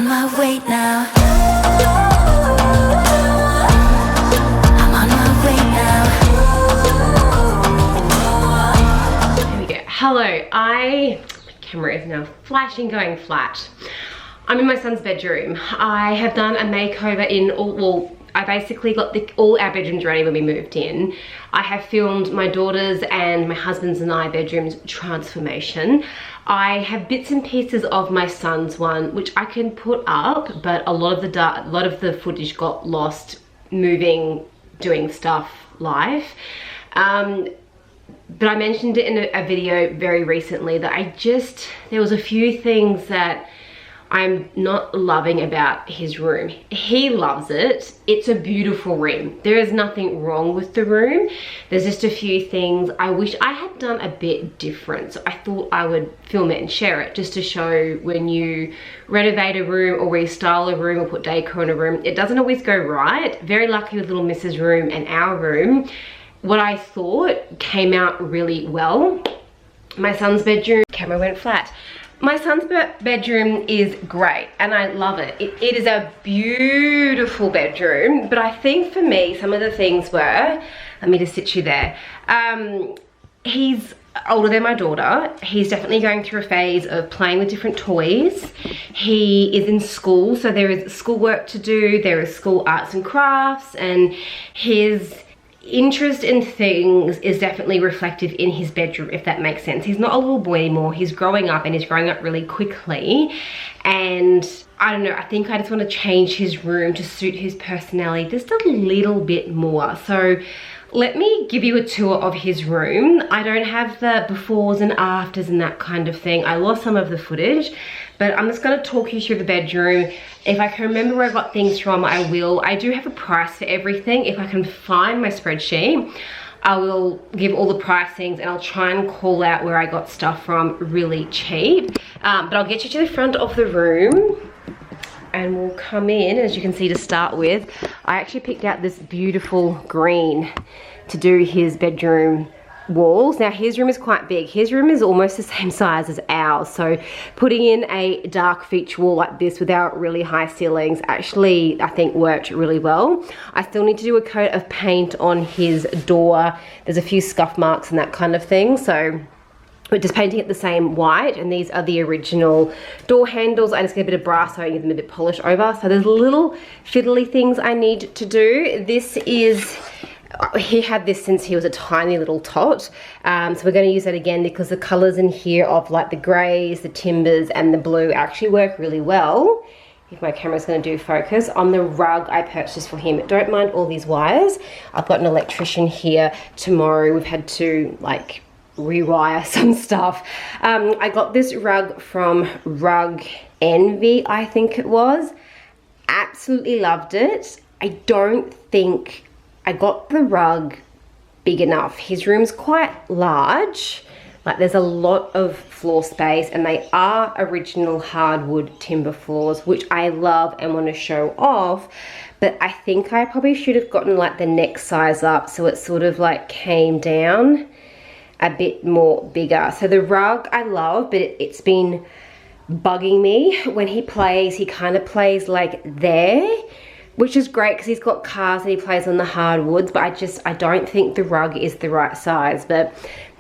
on my way now. I'm on my way now. There we go. Hello, my camera is now flashing, going flat. I'm in my son's bedroom. I have done a makeover in all, well, I basically got all our bedrooms ready when we moved in. I have filmed my daughter's and my husband's and I bedrooms transformation. I have bits and pieces of my son's one, which I can put up, but a lot of the footage got lost moving, doing stuff live. But I mentioned it in a video very recently that there was a few things that I'm not loving about his room. He loves it. It's a beautiful room. There is nothing wrong with the room. There's just a few things I wish I had done a bit different. So I thought I would film it and share it just to show when you renovate a room or restyle a room or put decor in a room, it doesn't always go right. Very lucky with little Mrs. room and our room. What I thought came out really well. My son's bedroom, camera went flat. My son's bedroom is great and I love it. It is a beautiful bedroom, but I think for me, some of the things were, let me just sit you there. He's older than my daughter. He's definitely going through a phase of playing with different toys. He is in school, so there is schoolwork to do. There is school arts and crafts, and his interest in things is definitely reflective in his bedroom, if that makes sense. He's not a little boy anymore. He's growing up, and he's growing up really quickly. And I don't know, I think I just want to change his room to suit his personality just a little bit more. So let me give you a tour of his room. I don't have the befores and afters and that kind of thing. I lost some of the footage, but I'm just going to talk you through the bedroom. If I can remember where I got things from, I will. I do have a price for everything. If I can find my spreadsheet, I will give all the pricings and I'll try and call out where I got stuff from really cheap. But I'll get you to the front of the room and we'll come in. As you can see, to start with, I actually picked out this beautiful green to do his bedroom walls. Now his room is quite big. His room is almost the same size as ours, so putting in a dark feature wall like this without really high ceilings actually I think worked really well. I still need to do a coat of paint on his door. There's a few scuff marks and that kind of thing, so we're just painting it the same white, and these are the original door handles. I just get a bit of brass so I give them a bit polished over. So there's little fiddly things I need to do. This is, he had this since he was a tiny little tot, so we're going to use that again because the colors in here of like the grays, the timbers and the blue actually work really well. If my camera's going to do focus. On the rug I purchased for him, don't mind all these wires. I've got an electrician here tomorrow. We've had to like rewire some stuff. I got this rug from Rug Envy, I think it was. Absolutely loved it. I don't think I got the rug big enough. His room's quite large, like there's a lot of floor space, and they are original hardwood timber floors, which I love and want to show off. But I think I probably should have gotten like the next size up so it sort of like came down a bit more bigger. So the rug I love, but it's been bugging me. When he plays, he kind of plays like there, which is great because he's got cars and he plays on the hardwoods, but I don't think the rug is the right size. But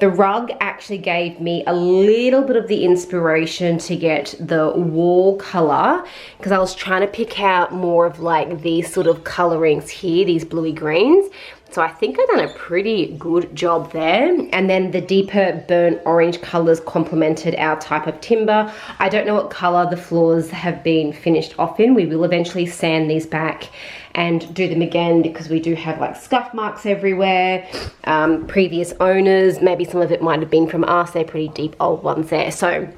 the rug actually gave me a little bit of the inspiration to get the wall color, because I was trying to pick out more of like these sort of colorings here, these bluey greens. So I think I've done a pretty good job there. And then the deeper burnt orange colors complemented our type of timber. I don't know what color the floors have been finished off in. We will eventually sand these back and do them again because we do have like scuff marks everywhere. Previous owners, maybe some of it might have been from us. They're pretty deep old ones there. So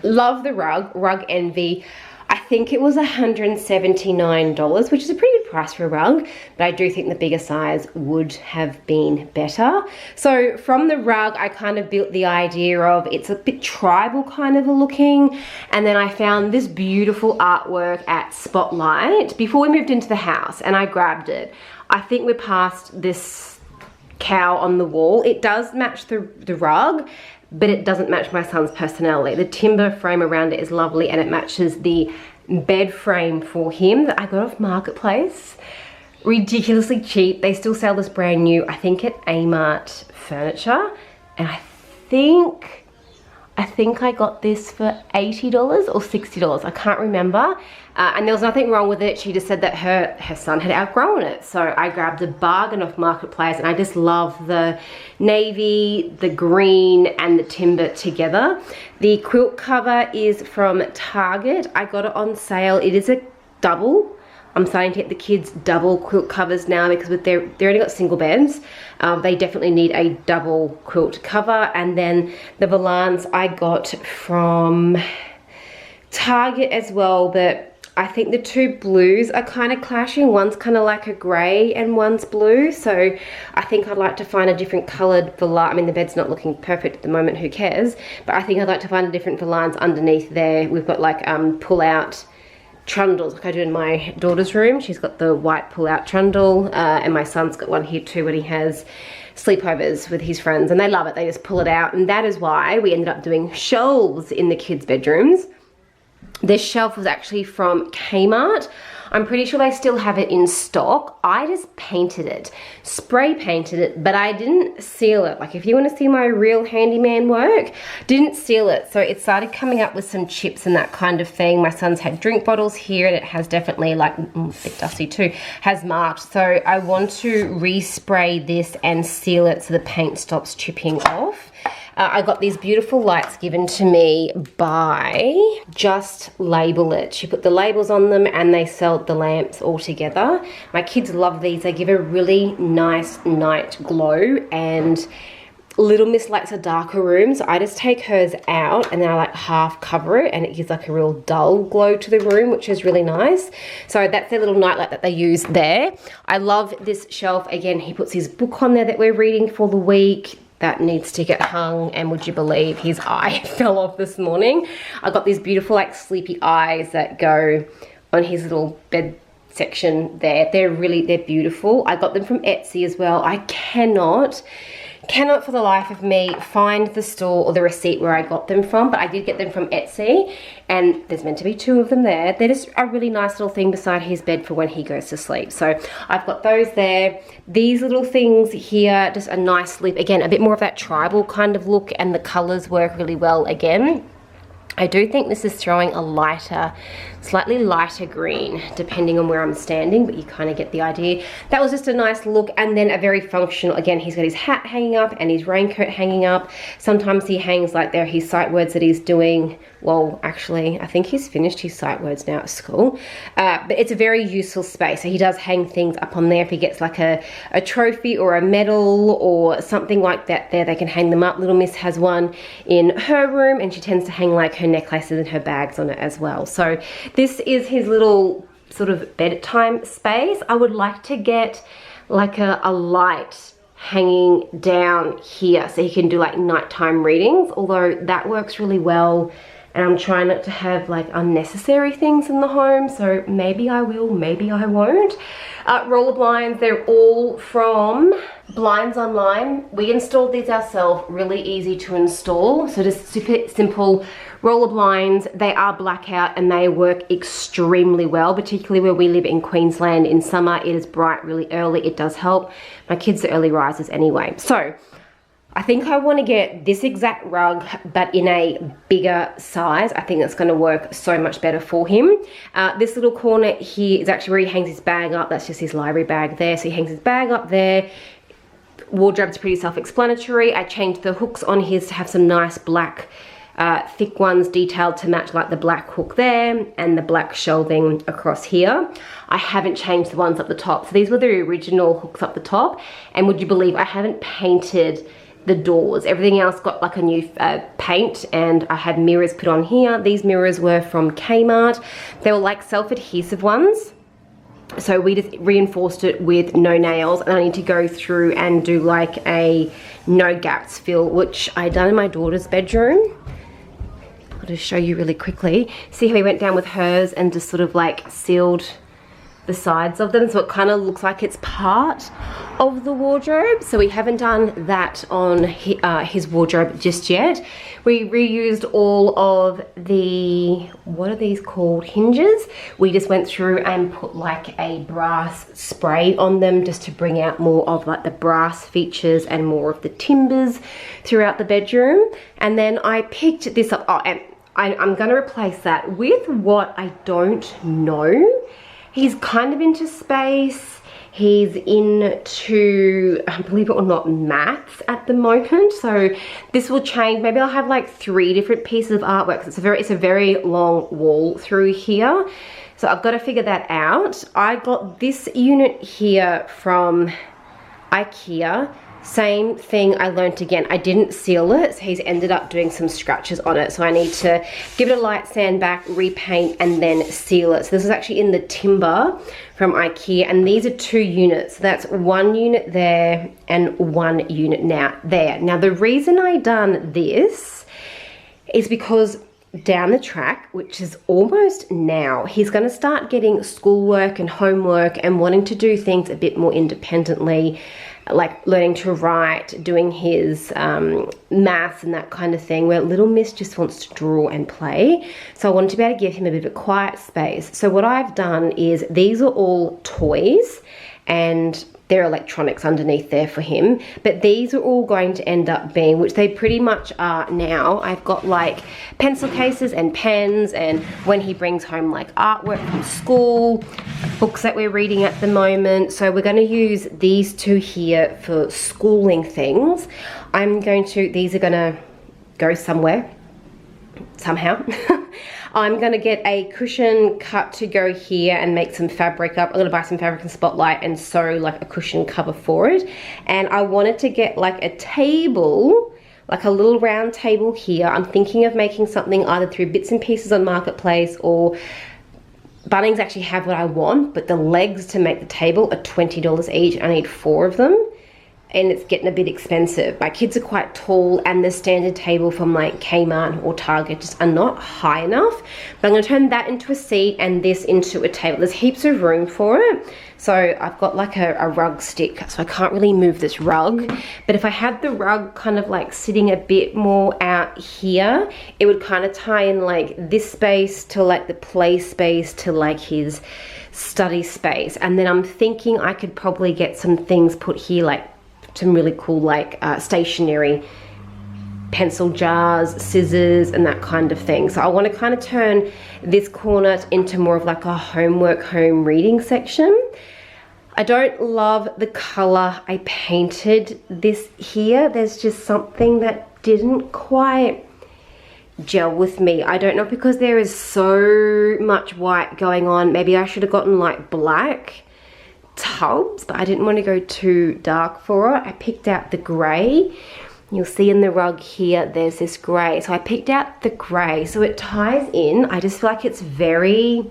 love the rug, Rug Envy. I think it was $179, which is a pretty good price for a rug, but I do think the bigger size would have been better. So from the rug, I kind of built the idea of it's a bit tribal kind of a looking, and then I found this beautiful artwork at Spotlight before we moved into the house, and I grabbed it. I think we're past this cow on the wall. It does match the rug, but it doesn't match my son's personality. The timber frame around it is lovely and it matches the bed frame for him that I got off Marketplace. Ridiculously cheap. They still sell this brand new, I think at Amart Furniture. And I think I got this for $80 or $60. I can't remember. And there was nothing wrong with it. She just said that her son had outgrown it. So I grabbed a bargain off Marketplace, and I just love the navy, the green, and the timber together. The quilt cover is from Target. I got it on sale. It is a double. I'm starting to get the kids double quilt covers now because with they're only got single beds. They definitely need a double quilt cover. And then the volants I got from Target as well, but I think the two blues are kind of clashing. One's kind of like a grey and one's blue. So I think I'd like to find a different coloured volant. I mean, the bed's not looking perfect at the moment, who cares? But I think I'd like to find a different volants underneath there. We've got like pull-out trundles like I do in my daughter's room. She's got the white pull-out trundle, and my son's got one here too when he has sleepovers with his friends, and they love it. They just pull it out, and that is why we ended up doing shelves in the kids' bedrooms. This shelf was actually from Kmart. I'm pretty sure they still have it in stock. I just painted it, spray painted it, but I didn't seal it. Like if you want to see my real handyman work, didn't seal it. So it started coming up with some chips and that kind of thing. My son's had drink bottles here, and it has definitely like, a bit dusty too, has marked. So I want to respray this and seal it so the paint stops chipping off. I got these beautiful lights given to me by Just Label It. She put the labels on them and they sell the lamps all together. My kids love these. They give a really nice night glow, and Little Miss likes a darker room, so I just take hers out and then I like half cover it, and it gives like a real dull glow to the room, which is really nice. So that's their little nightlight that they use there. I love this shelf. Again, he puts his book on there that we're reading for the week. That needs to get hung, and would you believe his eye fell off this morning? I got these beautiful like sleepy eyes that go on his little bed section there. They're beautiful. I got them from Etsy as well. I cannot for the life of me find the store or the receipt where I got them from, but I did get them from Etsy, and there's meant to be 2 of them there. They're just a really nice little thing beside his bed for when he goes to sleep. So I've got those there. These little things here, just a nice sleep. Again, a bit more of that tribal kind of look, and the colors work really well again. I do think this is throwing a lighter, slightly lighter green, depending on where I'm standing, but you kind of get the idea. That was just a nice look, and then a very functional, again, he's got his hat hanging up and his raincoat hanging up. Sometimes he hangs like there are his sight words that he's doing. Well, actually, I think he's finished his sight words now at school. But it's a very useful space. So he does hang things up on there. If he gets like a trophy or a medal or something like that there, they can hang them up. Little Miss has one in her room, and she tends to hang like her necklaces and her bags on it as well. So this is his little sort of bedtime space. I would like to get like a light hanging down here so he can do like nighttime readings, although that works really well. And I'm trying not to have like unnecessary things in the home, so maybe I will, maybe I won't. Roller blinds, they're all from Blinds Online. We installed these ourselves, really easy to install. So just super simple roller blinds. They are blackout and they work extremely well, particularly where we live in Queensland. In summer, it is bright really early. It does help. My kids are early risers anyway. So I think I want to get this exact rug, but in a bigger size. I think that's going to work so much better for him. This little corner here is actually where he hangs his bag up. That's just his library bag there. So he hangs his bag up there. Wardrobe's pretty self-explanatory. I changed the hooks on his to have some nice black thick ones detailed to match like the black hook there and the black shelving across here. I haven't changed the ones up the top. So these were the original hooks up the top. And would you believe I haven't painted the doors? Everything else got like a new paint, and I had mirrors put on here. These mirrors were from Kmart. They were like self-adhesive ones. So we just reinforced it with no nails, and I need to go through and do like a no gaps fill, which I done in my daughter's bedroom. I'll just show you really quickly. See how we went down with hers and just sort of like sealed the sides of them, so it kind of looks like it's part of the wardrobe. So we haven't done that on his wardrobe just yet. We reused all of the, what are these called, hinges. We just went through and put like a brass spray on them just to bring out more of like the brass features and more of the timbers throughout the bedroom. And then I picked this up, oh, and I'm gonna replace that with what I don't know. He's kind of into space. He's into, believe it or not, maths at the moment. So this will change. Maybe I'll have like 3 different pieces of artwork. It's a very long wall through here. So I've got to figure that out. I got this unit here from IKEA. Same thing I learnt again. I didn't seal it, so he's ended up doing some scratches on it. So I need to give it a light sand back, repaint, and then seal it. So this is actually in the timber from IKEA, and these are 2 units. So that's 1 unit there and 1 unit now there. Now the reason I done this is because down the track, which is almost now, he's going to start getting schoolwork and homework and wanting to do things a bit more independently, like learning to write, doing his maths and that kind of thing, where little miss just wants to draw and play. So I wanted to be able to give him a bit of a quiet space. So what I've done is, these are all toys and they're electronics underneath there for him, but these are all going to end up being, which they pretty much are now. I've got like pencil cases and pens, and when he brings home like artwork from school, books that we're reading at the moment. So we're going to use these 2 here for schooling things. These are going to go somewhere, somehow. I'm going to get a cushion cut to go here and make some fabric up. I'm going to buy some fabric and Spotlight and sew like a cushion cover for it. And I wanted to get like a table, like a little round table here. I'm thinking of making something either through bits and pieces on Marketplace, or Bunnings actually have what I want, but the legs to make the table are $20 each. I need 4 of them. And it's getting a bit expensive. My kids are quite tall, and the standard table from like Kmart or Target just are not high enough. But I'm gonna turn that into a seat and this into a table. There's heaps of room for it. So I've got like a rug stick, so I can't really move this rug. But if I had the rug kind of like sitting a bit more out here, it would kind of tie in like this space to like the play space to like his study space. And then I'm thinking I could probably get some things put here, like some really cool like stationery, pencil jars, scissors, and that kind of thing. So I want to kind of turn this corner into more of like a homework, home reading section. I don't love the color I painted this here. There's just something that didn't quite gel with me. I don't know, because there is so much white going on. Maybe I should have gotten like black tubs, but I didn't want to go too dark for it. I picked out the grey. You'll see in the rug here, there's this grey. So I picked out the grey, so it ties in. I just feel like it's very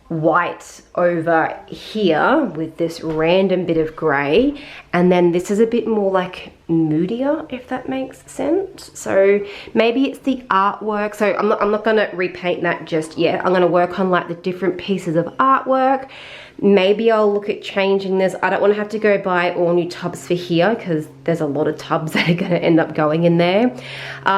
white over here with this random bit of grey, and then this is a bit more like moodier, if that makes sense. So maybe it's the artwork. So I'm not gonna repaint that just yet. I'm gonna work on like the different pieces of artwork. Maybe I'll look at changing this. I don't want to have to go buy all new tubs for here, because there's a lot of tubs that are going to end up going in there.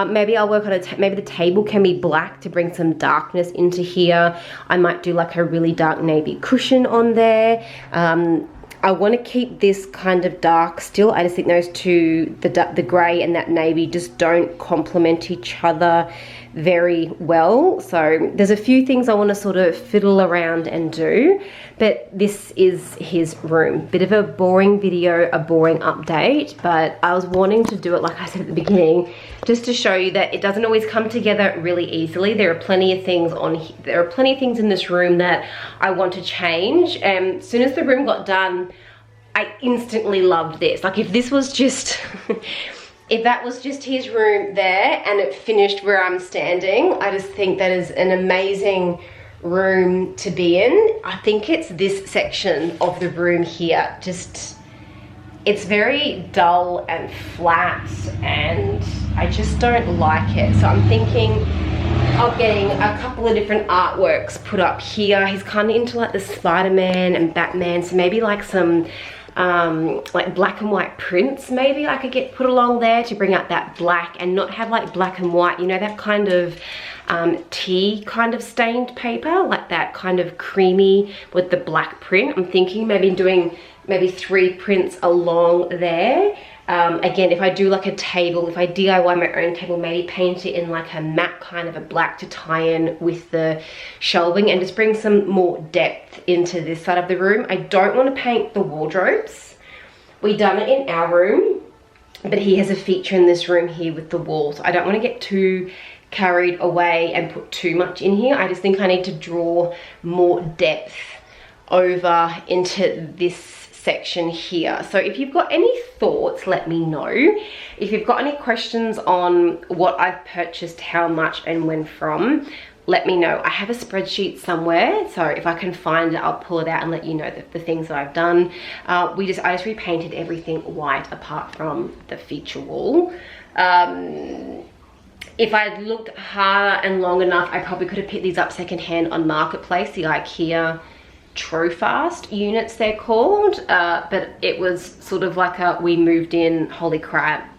Maybe I'll work on maybe the table can be black to bring some darkness into here. I might do like a really dark navy cushion on there. I want to keep this kind of dark still. I just think those two, the grey and that navy, just don't complement each other very well. So there's a few things I want to sort of fiddle around and do, but this is his room. Bit of a boring video, a boring update, but I was wanting to do it, like I said at the beginning, just to show you that it doesn't always come together really easily. There are plenty of things in this room that I want to change. And as soon as the room got done, I instantly loved this. Like if this was just if that was just his room there and it finished where I'm standing, I just think that is an amazing room to be in. I think it's this section of the room here. Just, it's very dull and flat, and I just don't like it. So I'm thinking of getting a couple of different artworks put up here. He's kind of into like the Spider-Man and Batman, so maybe like some like black and white prints maybe I could get put along there to bring out that black and not have like black and white, you know, that kind of tea kind of stained paper, like that kind of creamy with the black print. I'm thinking maybe doing maybe 3 prints along there. Again, if I do like a table, if I DIY my own table, maybe paint it in like a matte kind of a black to tie in with the shelving and just bring some more depth into this side of the room. I don't want to paint the wardrobes. We done it in our room, but he has a feature in this room here with the walls. I don't want to get too carried away and put too much in here. I just think I need to draw more depth over into this section here. So if you've got any thoughts, let me know. If you've got any questions on what I've purchased, how much and when from, let me know. I have a spreadsheet somewhere, so if I can find it, I'll pull it out and let you know the things that I've done. I just repainted everything white apart from the feature wall. If I'd looked harder and long enough, I probably could have picked these up secondhand on Marketplace, the IKEA Trofast units they're called, but it was sort of like a we moved in, holy crap,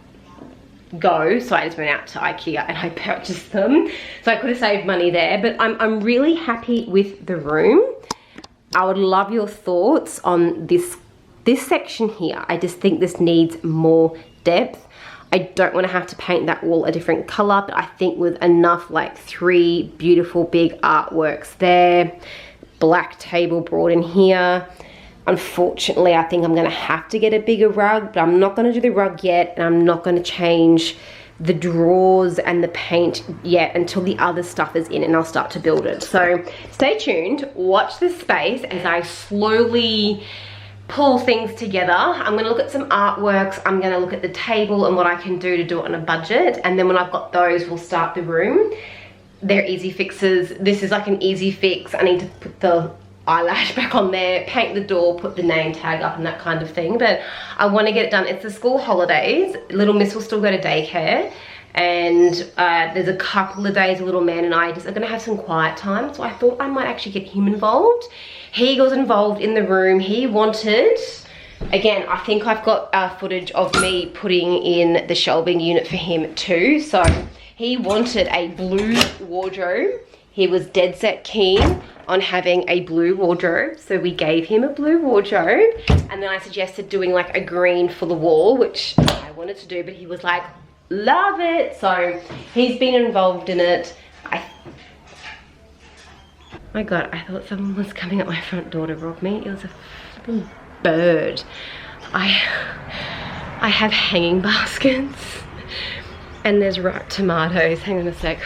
go. So I just went out to IKEA and I purchased them, so I could have saved money there. But I'm really happy with the room. I would love your thoughts on this section here. I just think this needs more depth. I don't want to have to paint that wall a different color, but I think with enough like 3 beautiful big artworks there, black table brought in here. Unfortunately, I think I'm going to have to get a bigger rug, but I'm not going to do the rug yet, and I'm not going to change the drawers and the paint yet until the other stuff is in and I'll start to build it. So stay tuned, watch this space as I slowly pull things together. I'm going to look at some artworks, I'm going to look at the table and what I can do to do it on a budget, and then when I've got those, we'll start the room. They're easy fixes. This is like an easy fix. I need to put the eyelash back on there, paint the door, put the name tag up and that kind of thing, but I want to get it done. It's the school holidays. Little miss will still go to daycare, and there's a couple of days little man and I just are going to have some quiet time, so I thought I might actually get him involved. He was involved in the room. He wanted, again, I think I've got footage of me putting in the shelving unit for him too, so he wanted a blue wardrobe. He was dead set keen on having a blue wardrobe, so we gave him a blue wardrobe, and then I suggested doing like a green for the wall, which I wanted to do, but he was like, love it. So he's been involved in it. My God, I thought someone was coming at my front door to rob me. It was a flipping bird. I have hanging baskets. And there's ripe tomatoes. Hang on a sec.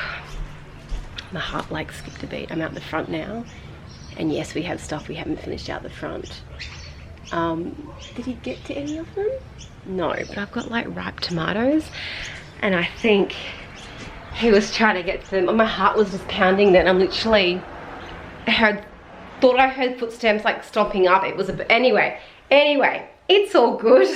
My heart like skipped a beat. I'm out the front now. And yes, we have stuff we haven't finished out the front. Did he get to any of them? No, but I've got like ripe tomatoes. And I think he was trying to get to them. My heart was just pounding then. I'm literally, thought I heard footsteps like stomping up. It was anyway, it's all good.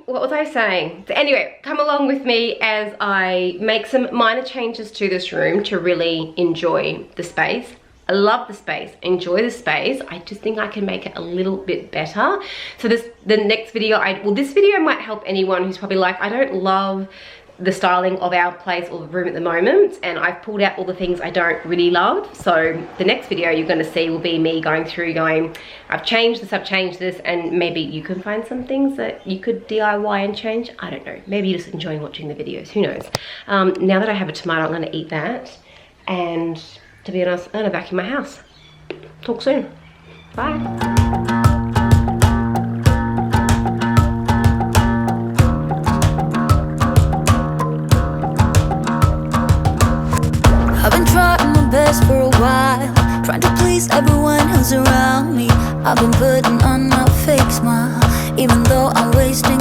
What was I saying? So anyway, come along with me as I make some minor changes to this room to really enjoy the space. I love the space, enjoy the space. I just think I can make it a little bit better. So the next video, this video might help anyone who's probably like, I don't love the styling of our place or the room at the moment, and I've pulled out all the things I don't really love. So the next video you're going to see will be me going through going, I've changed this, and maybe you can find some things that you could DIY and change. I don't know, maybe you're just enjoying watching the videos, who knows. Now that I have a tomato, I'm going to eat that, and to be honest, I'm going to vacuum my house. Talk soon. Bye. For a while, trying to please everyone who's around me. I've been putting on a fake smile, even though I'm wasting